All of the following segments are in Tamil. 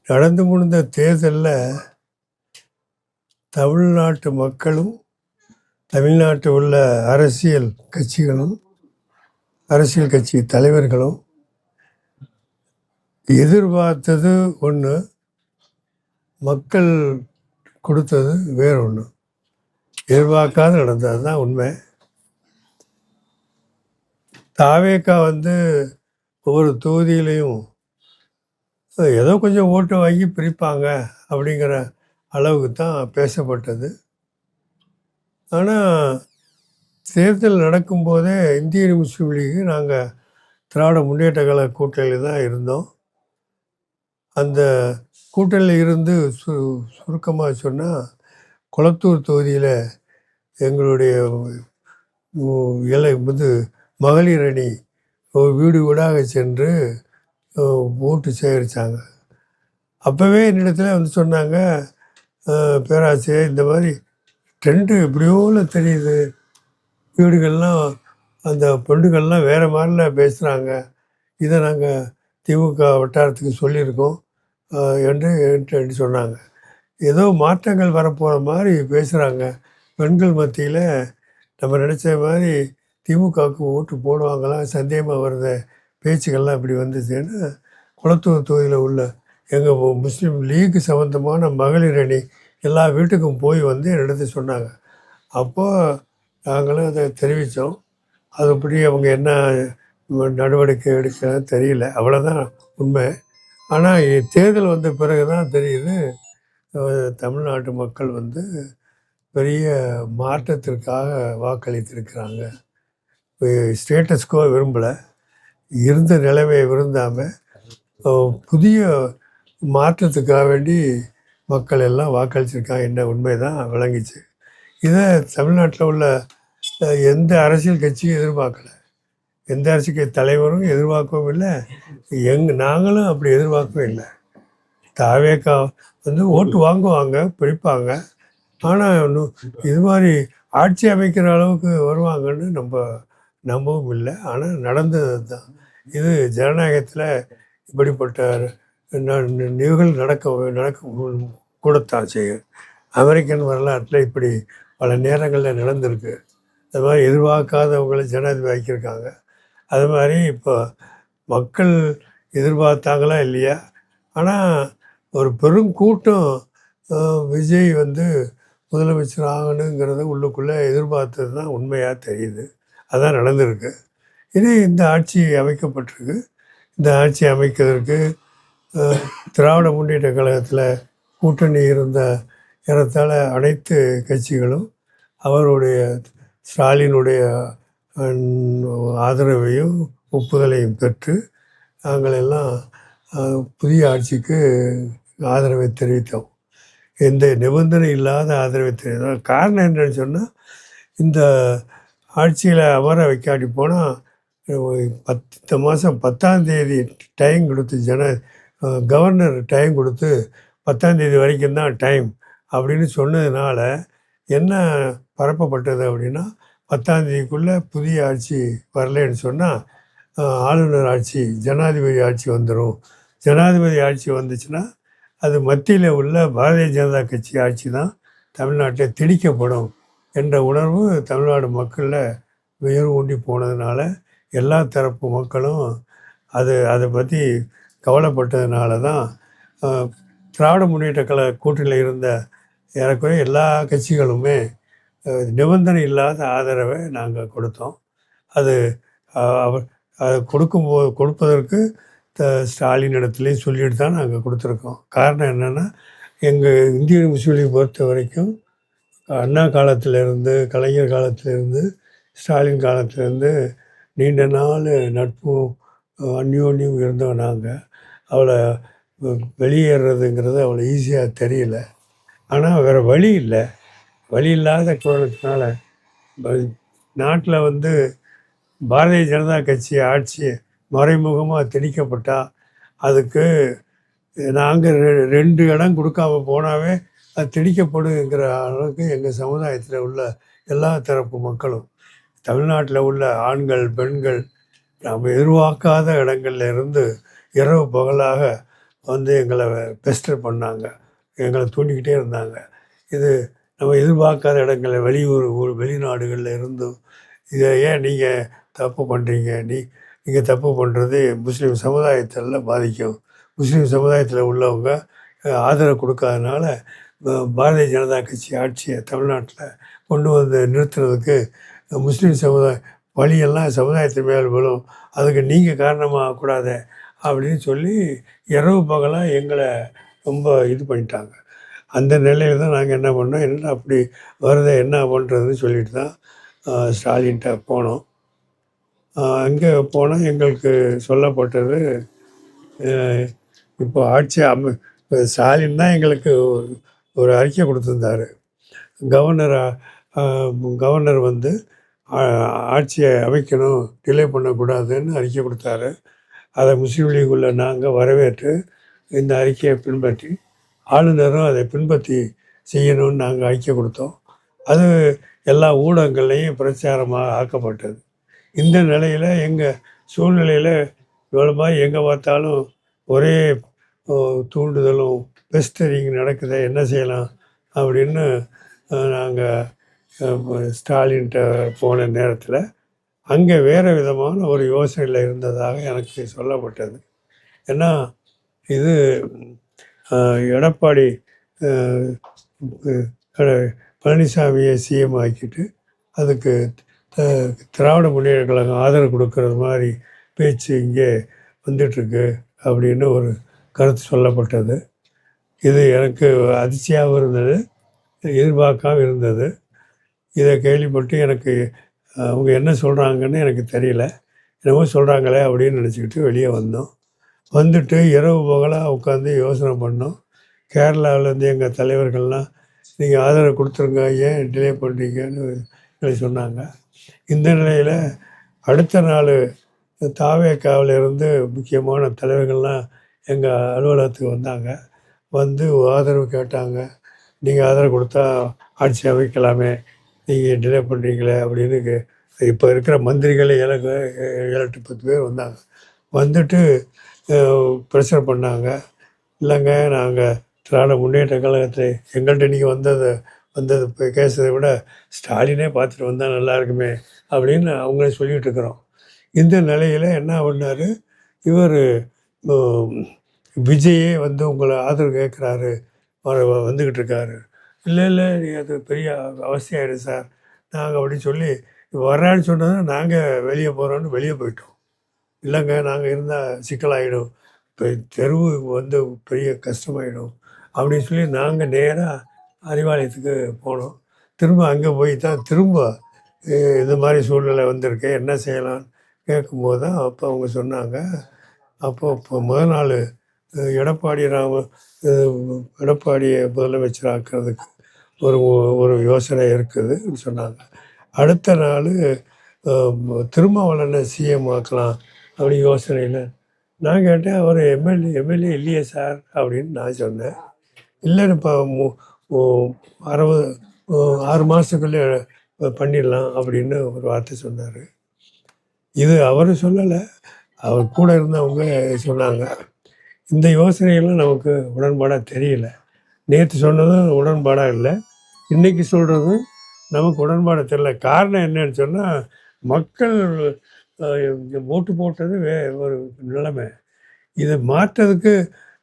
நடந்து முடிந்த தேர்தலில் தமிழ்நாட்டு மக்களும் தமிழ்நாட்டில் உள்ள அரசியல் கட்சிகளும் அரசியல் கட்சி தலைவர்களும் எதிர்பார்த்தது ஒன்று, மக்கள் கொடுத்தது வேறு ஒன்று. எதிர்பார்க்காத நடந்தது தான் உண்மை. தாவேக்கா ஒவ்வொரு தொகுதியிலையும் ஏதோ கொஞ்சம் ஓட்டு வாங்கி பிரிப்பாங்க அப்படிங்கிற அளவுக்கு தான் பேசப்பட்டது. ஆனால் தேர்தல் நடக்கும்போதே இந்திய முஸ்லீம் லீഗ് நாங்கள் திராவிட முன்னேற்ற கழக கூட்டணியில் தான் இருந்தோம். அந்த கூட்டணியில் இருந்து சுருக்கமாக சொன்னால், கொளத்தூர் தொகுதியில் எங்களுடைய மகளிர் அணி வீடு வீடாக சென்று ஓட்டு சேகரித்தாங்க. அப்போவே என்னிடத்தில் சொன்னாங்க, பேராசிரியர் இந்த மாதிரி ட்ரெண்டு எப்படியோல தெரியுது, வீடுகள்லாம் அந்த பெண்டுகள்லாம் வேறு மாதிரிலாம் பேசுகிறாங்க, இதை நாங்கள் திமுக வட்டாரத்துக்கு சொல்லியிருக்கோம் என்று சொன்னாங்க. ஏதோ மாற்றங்கள் வரப்போகிற மாதிரி பேசுகிறாங்க. பெண்கள் மத்தியில் நம்ம நினச்ச மாதிரி திமுகவுக்கு ஓட்டு போடுவாங்களாம், சந்தேகமாக வருத பேச்சுக்கள்லாம் இப்படி வந்துச்சுன்னு குளத்தூர் தொகுதியில் உள்ள எங்கள் முஸ்லீம் லீக் சம்மந்தமான மகளிர் அணி எல்லா வீட்டுக்கும் போய் என்னிடத்து சொன்னாங்க. அப்போது நாங்களும் அதை தெரிவித்தோம். அதுபடி அவங்க என்ன நடவடிக்கை எடுக்க தெரியல, அவ்வளோதான் உண்மை. ஆனால் தேர்தல் வந்த பிறகு தான் தெரியுது, தமிழ்நாட்டு மக்கள் பெரிய மாற்றத்திற்காக வாக்களித்திருக்கிறாங்க. ஸ்டேட்டஸ்கோ விரும்பலை, இருந்த நிலைமையை விரும்பாமல் புதிய மாற்றத்துக்காக வேண்டி மக்கள் எல்லாம் வாக்களிச்சிருக்காங்க என்ன உண்மை தான் விளங்கிச்சு. இதை தமிழ்நாட்டில் உள்ள எந்த அரசியல் கட்சியும் எதிர்பார்க்கலை, எந்த அரசியல் தலைவரும் எதிர்பார்க்கவும் இல்லை, நாங்களும் அப்படி எதிர்பார்க்கவும் இல்லை. தாவேக்கா ஓட்டு வாங்குவாங்க, பிடிப்பாங்க, ஆனால் இது மாதிரி ஆட்சி அமைக்கிற அளவுக்கு வருவாங்கன்னு நம்பவும் இல்லை. ஆனால் நடந்தது தான். இது ஜனநாயகத்தில் இப்படிப்பட்ட நிகழ்வுகள் நடக்க கூடத்தான் செய்யும். அமெரிக்கன் வரலாற்றில் இப்படி பல நேரங்களில் நடந்திருக்கு. அது மாதிரி எதிர்பார்க்காதவங்களை ஜனாதிபதி ஆக்கியிருக்காங்க. அது மாதிரி இப்போ மக்கள் எதிர்பார்த்தாங்களா இல்லையா, ஆனால் ஒரு பெருங்கூட்டம் விஜய் முதலமைச்சர் ஆகணுங்கிறத உள்ளுக்குள்ளே எதிர்பார்த்தது தான் உண்மையாக தெரியுது. அதான் நடந்திருக்கு. இனி இந்த ஆட்சி அமைக்கப்பட்டிருக்கு. இந்த ஆட்சி அமைக்கிறதுக்கு திராவிட முன்னேற்ற கழகத்தில் கூட்டணி இருந்த ஏறத்தாழ அனைத்து கட்சிகளும் அவருடைய ஸ்டாலினுடைய ஆதரவையும் ஒப்புதலையும் பெற்று நாங்கள் எல்லாம் புதிய ஆட்சிக்கு ஆதரவை தெரிவித்தோம். எந்த நிபந்தனை இல்லாத ஆதரவை தெரிவித்தோம். காரணம் என்னன்னு சொன்னால், இந்த ஆட்சியில் அமர வைக்காட்டி போனால் இந்த மாதம் 10ஆம் தேதி டைம் கொடுத்து கவர்னர் டைம் கொடுத்து 10ஆம் தேதி வரைக்கும் தான் டைம் அப்படின்னு சொன்னதுனால என்ன பரப்பப்பட்டது அப்படின்னா, 10ஆம் தேதிக்குள்ளே புதிய ஆட்சி வரலன்னு சொன்னால் ஆளுநர் ஆட்சி, ஜனாதிபதி ஆட்சி வந்துடும். ஜனாதிபதி ஆட்சி வந்துச்சுன்னா அது மத்தியில் உள்ள பாரதிய ஜனதா கட்சி ஆட்சி தான் தமிழ்நாட்டில் திணிக்கப்படும் என்ற உணர்வு தமிழ்நாடு மக்களில் உயர்வு ஊண்டி போனதுனால எல்லா தரப்பு மக்களும் அதை பற்றி கவலைப்பட்டதுனால தான் திராவிட முன்னேற்ற கழக கூட்டணியில் இருந்த ஏறக்குறைய எல்லா கட்சிகளுமே நிபந்தனை இல்லாத ஆதரவை நாங்கள் கொடுத்தோம். அது கொடுப்பதற்கு ஸ்டாலின் இடத்துலையும் சொல்லிட்டு தான் நாங்கள் கொடுத்துருக்கோம். காரணம் என்னென்னா, எங்கள் இந்திய முஸ்லீம் லீக் பொறுத்த வரைக்கும் அண்ணா காலத்திலேருந்து, கலைஞர் காலத்திலேருந்து, ஸ்டாலின் காலத்திலேருந்து நீண்ட நாள் நட்பும் அந்யோன்யம் இருந்தோம். நாங்கள் அவளை வெளியேறதுங்கிறது அவ்வளோ ஈஸியாக தெரியல. ஆனால் வேறு வழி இல்லை. வழி இல்லாத காரணத்தினால நாட்டில் பாரதிய ஜனதா கட்சி ஆட்சி மறைமுகமாக திணிக்கப்பட்டால் அதுக்கு நாங்கள் 2 இடம் கொடுக்காம போனாவே அது திணிக்கப்படுங்கிற அளவுக்கு எங்கள் சமுதாயத்தில் உள்ள எல்லா தரப்பு மக்களும், தமிழ்நாட்டில் உள்ள ஆண்கள், பெண்கள், நாம் எதிர்பார்க்காத இடங்கள்ல இருந்து இரவு பகலாக வந்து எங்களை பெஸ்டர் பண்ணாங்க, எங்களை தூண்டிக்கிட்டே இருந்தாங்க. இது நம்ம எதிர்பார்க்காத இடங்களில் வெளிநாடுகளில் இருந்தும் இதை ஏன் நீங்கள் தப்பு பண்ணுறீங்க, நீங்கள் தப்பு பண்ணுறது முஸ்லீம் சமுதாயத்தில் பாதிக்கும், முஸ்லீம் சமுதாயத்தில் உள்ளவங்க ஆதரவு கொடுக்காதனால பாரதிய ஜனதா கட்சி ஆட்சியை தமிழ்நாட்டில் கொண்டு வந்து நிறுத்துறதுக்கு முஸ்லீம் வழியெல்லாம் சமுதாயத்தின் மேல் விழும், அதுக்கு நீங்கள் காரணமாகக்கூடாது அப்படின்னு சொல்லி இரவு பகலாக எங்களை ரொம்ப இது பண்ணிட்டாங்க. அந்த நிலையில் தான் நாங்கள் என்ன பண்ணோம், என்ன அப்படி வருதை என்ன பண்ணுறதுன்னு சொல்லிட்டு தான் ஸ்டாலின்கிட்ட போனோம். அங்கே போனால் எங்களுக்கு சொல்லப்பட்டது, இப்போ ஆட்சி ஸ்டாலின் தான் எங்களுக்கு ஒரு அறிக்கை கொடுத்துருந்தாரு. கவர்னர் வந்து ஆட்சியை அமைக்கணும், டிலே பண்ணக்கூடாதுன்னு அறிக்கை கொடுத்தாரு. அதை முஸ்லீம் லீக்குள்ள நாங்கள் வரவேற்று இந்த அறிக்கையை பின்பற்றி ஆளுநரும் அதை பின்பற்றி செய்யணும்னு நாங்கள் அறிக்கை கொடுத்தோம். அது எல்லா ஊடகங்கள்லையும் பிரச்சாரமாக ஆக்கப்பட்டது. இந்த நிலையில் எங்கள் சூழ்நிலையில் இவ்வளோ மாதிரி எங்கே பார்த்தாலும் ஒரே தூண்டுதலும் பெஸ்டரிங் நடக்குது, என்ன செய்யலாம் அப்படின்னு நாங்கள் ஸ்டாலின்கிட்ட போன நேரத்தில் அங்கே வேறு விதமான ஒரு யோசனையில் இருந்ததாக எனக்கு சொல்லப்பட்டது. ஏன்னா இது எடப்பாடி பழனிசாமியை சிஎம் ஆக்கிட்டு அதுக்கு திராவிட முன்னேற்ற கழகம் ஆதரவு கொடுக்கறது மாதிரி பேச்சு இங்கே வந்துட்டுருக்கு அப்படின்னு ஒரு கருத்து சொல்லப்பட்டது. இது எனக்கு அதிர்ச்சியாகவும் இருந்தது, எதிர்பார்க்காம இருந்தது. இதை கேள்விப்பட்டு எனக்கு அவங்க என்ன சொல்கிறாங்கன்னு எனக்கு தெரியல, என்னமோ சொல்கிறாங்களே அப்படின்னு நினச்சிக்கிட்டு வெளியே வந்தோம். வந்துட்டு இரவு பகலாக உட்காந்து யோசனை பண்ணோம். கேரளாவிலேருந்து எங்கள் தலைவர்கள்லாம் நீங்கள் ஆதரவு கொடுத்துருங்க, ஏன் டிலே பண்ணுறீங்கன்னு சொன்னாங்க. இந்த நிலையில் அடுத்த நாள் தாவேக்காவிலிருந்து முக்கியமான தலைவர்கள்லாம் எங்கள் அலுவலகத்துக்கு வந்தாங்க. வந்து ஆதரவு கேட்டாங்க. நீங்கள் ஆதரவு கொடுத்தா ஆட்சி அமைக்கலாமே, நீங்கள் டிலே பண்ணுறீங்களே அப்படின்னு. இப்போ இருக்கிற மந்திரிகள் 7-8-10 பேர் வந்தாங்க. வந்துட்டு ப்ரெஷர் பண்ணாங்க. இல்லைங்க, நாங்கள் திராவிட முன்னேற்ற கழகத்தை எங்கள்கிட்ட நீங்கள் வந்தது இப்போ கேஸதை விட ஸ்டாலினே பார்த்துட்டு வந்தால் நல்லா இருக்குமே அப்படின்னு அவங்களே சொல்லிகிட்டு இருக்கிறோம். இந்த நிலையில் என்ன பண்ணார் இவர், விஜயே வந்து உங்களை ஆதரவு கேட்குறாரு, வந்துக்கிட்டு இருக்காரு. இல்லை அது பெரிய அவசியம் சார் நாங்கள் அப்படின்னு சொல்லி வர்றான்னு சொன்னதை நாங்கள் வெளியே போகிறோன்னு வெளியே போயிட்டோம். இல்லைங்க, நாங்கள் இருந்தால் சிக்கலாகிடும், இப்போ தெருவு வந்து பெரிய கஷ்டமாயிடும் அப்படின்னு சொல்லி நாங்கள் நேராக அறிவாலயத்துக்கு போனோம். திரும்ப அங்கே போய் தான் திரும்ப இது மாதிரி சூழ்நிலை வந்திருக்கேன், என்ன செய்யலான்னு கேட்கும்போது தான் அப்போ அவங்க சொன்னாங்க, இப்போ முதல் நாள் எடப்பாடியை முதலமைச்சராக்கிறதுக்கு ஒரு யோசனை இருக்குதுன்னு சொன்னாங்க. அடுத்த நாள் திருமாவளவனை சிஎம் ஆக்கலாம் அப்படி யோசனையில் நான் கேட்டேன். அவர் எம்எல்ஏ இல்லையே சார் அப்படின்னு நான் சொன்னேன். இல்லைன்னு இப்போ 6 மாதத்துக்குள்ளே பண்ணிடலாம் அப்படின்னு ஒரு வார்த்தை சொன்னார். இது அவர் சொல்லலை, அவர் கூட இருந்தவங்க சொன்னாங்க. இந்த யோசனைகள்லாம் நமக்கு உடன்பாடாக தெரியல. நேற்று சொன்னதும் உடன்பாடாக இல்லை, இன்றைக்கி சொல்கிறதும் நமக்கு உடன்பாடாக தெரியல. காரணம் என்னன்னு சொன்னால், மக்கள் ஓட்டு போட்டது ஒரு நிலைமை. இதை மாற்றதுக்கு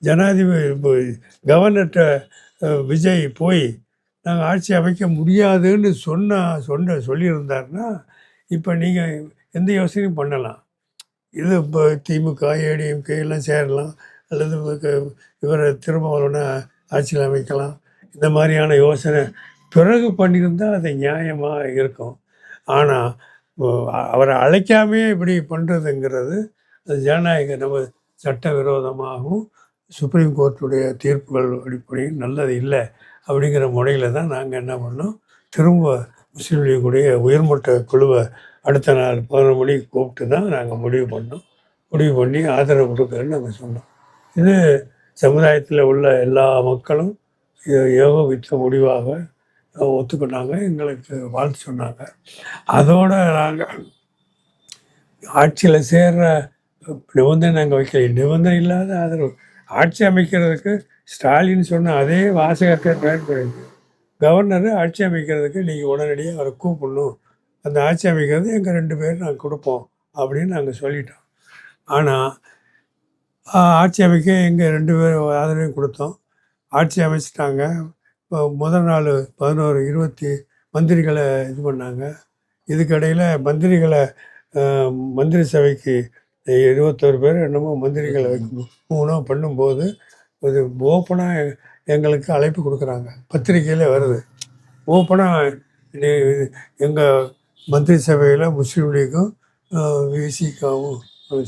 ஜனாதிபதி கவர்னர்கிட்ட விஜய் போய் நாங்கள் ஆட்சி அமைக்க முடியாதுன்னு சொல்லியிருந்தாருன்னா இப்போ நீங்கள் எந்த யோசனையும் பண்ணலாம். இது இப்போ திமுக ஏடிஎம்கே எல்லாம் சேரலாம், அல்லது இவரை திருமாவளவனை ஆட்சியில் அமைக்கலாம், இந்த மாதிரியான யோசனை பிறகு பண்ணியிருந்தால் அது நியாயமாக இருக்கும். ஆனால் அவரை அழைக்காமே இப்படி பண்ணுறதுங்கிறது அது ஜனநாயக நம்ம சட்டவிரோதமாகவும் சுப்ரீம் கோர்ட்டுடைய தீர்ப்புகள் அடிப்படையில் நல்லது இல்லை அப்படிங்கிற முறையில் தான் நாங்கள் என்ன பண்ணோம், திரும்ப முஸ்லீம் லீக்குடைய உயர்மட்ட குழுவை அடுத்த நாள் 11 மணிக்கு கூப்பிட்டு தான் நாங்கள் முடிவு பண்ணி ஆதரவு கொடுக்குறேன்னு நாங்கள் சொன்னோம். இது சமுதாயத்தில் உள்ள எல்லா மக்களும் ஏகோபித்த முடிவாக ஒத்துக்கொண்டாங்க, எங்களுக்கு வாழ்த்து சொன்னாங்க. அதோடு நாங்கள் ஆட்சியில் சேர்ற நிபந்தனை நாங்கள் வைக்கல, நிபந்தனை இல்லாத ஆதரவு. ஆட்சி அமைக்கிறதுக்கு ஸ்டாலின் சொன்ன அதே வாசகத்தை பயன்படுத்தி கவர்னரு ஆட்சி அமைக்கிறதுக்கு நீங்கள் உடனடியாக அவரை கூப்பிடணும், அந்த ஆட்சி அமைக்கிறது எங்கள் 2 பேரும் நாங்கள் கொடுப்போம் அப்படின்னு நாங்கள் சொல்லிட்டோம். ஆனால் ஆட்சி அமைக்க எங்கள் 2 பேர் ஆதரவையும் கொடுத்தோம். ஆட்சி அமைச்சிட்டாங்க. இப்போ முதல் நாள் 11 20 மந்திரிகளை இது பண்ணாங்க. இதுக்கிடையில் மந்திரிகளை மந்திரி சபைக்கு 21 பேர் என்னமோ மந்திரிகளை மூணோ பண்ணும்போது இது ஓப்பனாக எங்களுக்கு அழைப்பு கொடுக்குறாங்க. பத்திரிக்கையில் வருது. ஓப்பனாக எங்கள் மந்திரி சபையில் முஸ்லீம் லீக்கும் விசிகாவும்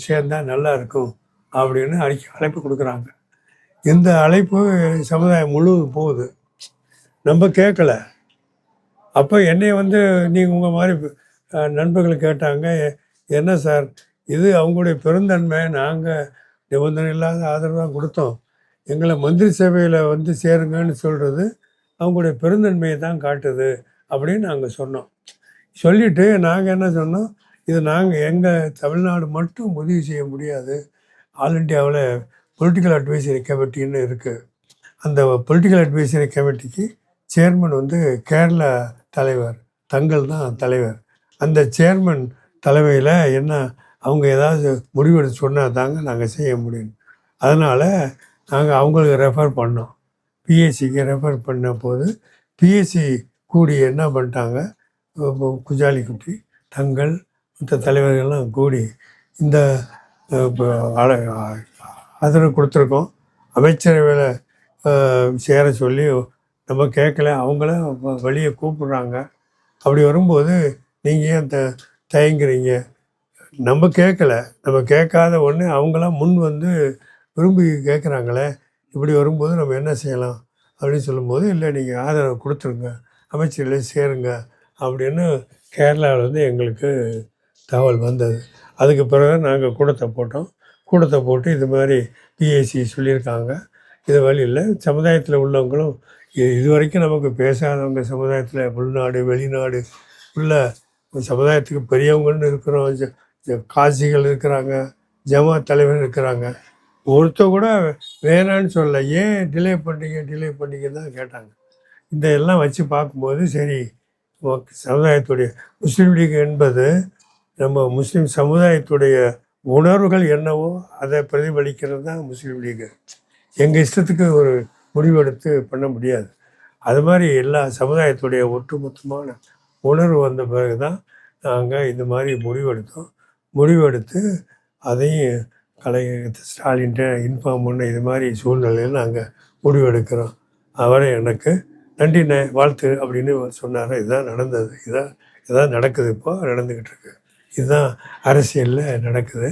சேர்ந்தால் நல்லா இருக்கும் அப்படின்னு அழைப்பு கொடுக்குறாங்க. இந்த அழைப்பு சமுதாயம் முழுவதும் போகுது. நம்ம கேட்கல. அப்போ என்னை நீங்கள் உங்கள் மாதிரி நண்பர்கள் கேட்டாங்க, என்ன சார் இது அவங்களுடைய பெருந்தன்மை, நாங்கள் நிபந்தனை இல்லாத ஆதரவு தான் கொடுத்தோம், எங்களை மந்திரி சபையில் சேருங்கன்னு சொல்கிறது அவங்களுடைய பெருந்தன்மையை தான் காட்டுது அப்படின்னு நாங்கள் சொன்னோம். சொல்லிவிட்டு நாங்கள் என்ன சொன்னோம், இது நாங்கள் எங்கள் தமிழ்நாடு மட்டும் உதவி செய்ய முடியாது, ஆல் இண்டியாவில் பொலிட்டிக்கல் அட்வைசரி கமிட்டின்னு இருக்குது. அந்த பொலிட்டிக்கல் அட்வைசரி கமிட்டிக்கு சேர்மன் கேரளா தலைவர் தங்கள் தான் தலைவர். அந்த சேர்மன் தலைமையில் என்ன அவங்க ஏதாவது முடிவெடுத்து சொன்னால் தாங்க நாங்கள் செய்ய முடியும். அதனால் நாங்கள் அவங்களுக்கு ரெஃபர் பண்ணோம். பிஎஸ்சிக்கு ரெஃபர் பண்ண போது பிஎஸ்சி கூடி என்ன பண்ணிட்டாங்க, குஜாலிக்குட்டி தங்கள் மற்ற தலைவர்கள்லாம் கூடி இந்த ஆதரவு கொடுத்துருக்கோம், அமைச்சரவையில் சேர சொல்லி நம்ம கேட்கல, அவங்களும் வெளியே கூப்பிட்றாங்க. அப்படி வரும்போது நீங்கள் ஏன் தயங்குறீங்க, நம்ம கேட்கல, நம்ம கேட்காத ஒன்று அவங்களாம் முன் விரும்பி கேட்குறாங்களே, இப்படி வரும்போது நம்ம என்ன செய்யலாம் அப்படின்னு சொல்லும்போது, இல்லை நீங்கள் ஆதரவு கொடுத்துருங்க, அமைச்சர்களே சேருங்க அப்படின்னு கேரளாவில் எங்களுக்கு தகவல் வந்தது. அதுக்கு பிறகு நாங்கள் கூட்டத்தை போட்டு இது மாதிரி பிஎஸ்சி சொல்லியிருக்காங்க, இது வழியில் சமுதாயத்தில் உள்ளவங்களும் இது வரைக்கும் நமக்கு பேசாதவங்க சமுதாயத்தில் உள்நாடு வெளிநாடு உள்ள சமுதாயத்துக்கு பெரியவங்கன்னு இருக்கிறோம், காசிகள் இருக்கிறாங்க, ஜமாத் தலைவர் இருக்கிறாங்க, ஒருத்தர் கூட வேணான்னு சொல்லலை. ஏன் டிலே பண்ணிங்க தான் கேட்டாங்க. இந்த எல்லாம் வச்சு பார்க்கும்போது சரி, சமுதாயத்துடைய முஸ்லீம் லீக் என்பது நம்ம முஸ்லீம் சமுதாயத்துடைய உணர்வுகள் என்னவோ அதை பிரதிபலிக்கிறது தான் முஸ்லீம் லீகு. எங்கள் இஷ்டத்துக்கு ஒரு முடிவெடுத்து பண்ண முடியாது. அது மாதிரி எல்லா சமுதாயத்துடைய ஒட்டுமொத்தமான உணர்வு வந்த பிறகு தான் நாங்கள் இந்த மாதிரி முடிவெடுத்து அதையும் ஸ்டாலின்கிட்ட இன்ஃபார்ம் பண்ண இது மாதிரி சூழ்நிலையில் நாங்கள் முடிவெடுக்கிறோம். அவரை எனக்கு நன்றி வாழ்த்து அப்படின்னு சொன்னார். இதுதான் நடந்தது. இதான் நடக்குது, இப்போ நடந்துக்கிட்டு இருக்கு. இதுதான் அரசியலில் நடக்குது.